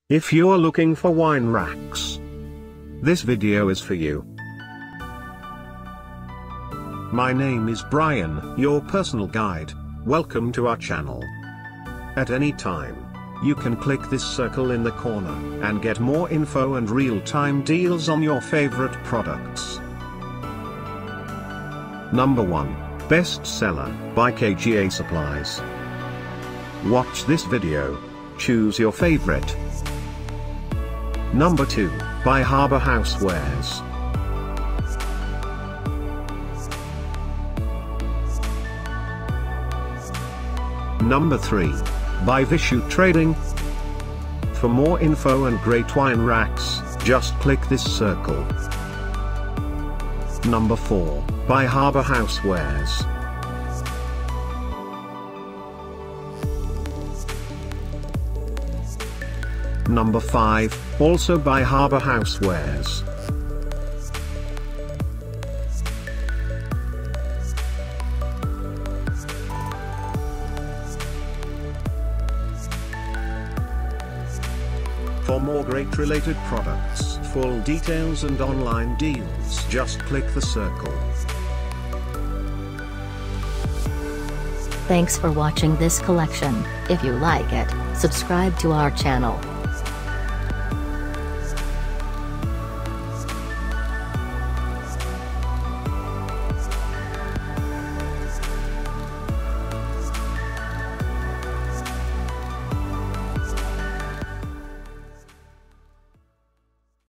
If you're looking for wine racks, this video is for you. My name is Brian, your personal guide. Welcome to our channel. At any time, you can click this circle in the corner and get more info and real-time deals on your favorite products. Number 1. Bestseller by KGA Supplies. Watch this video. Choose your favorite. Number 2, by Harbour Housewares. Number 3, by Viscio Trading. For more info and great wine racks, just click this circle. Number 4, by Harbour Housewares. Number 5, also by Harbour Housewares. For more great related products, full details and online deals, just click the circle. Thanks for watching this collection. If you like it, subscribe to our channel.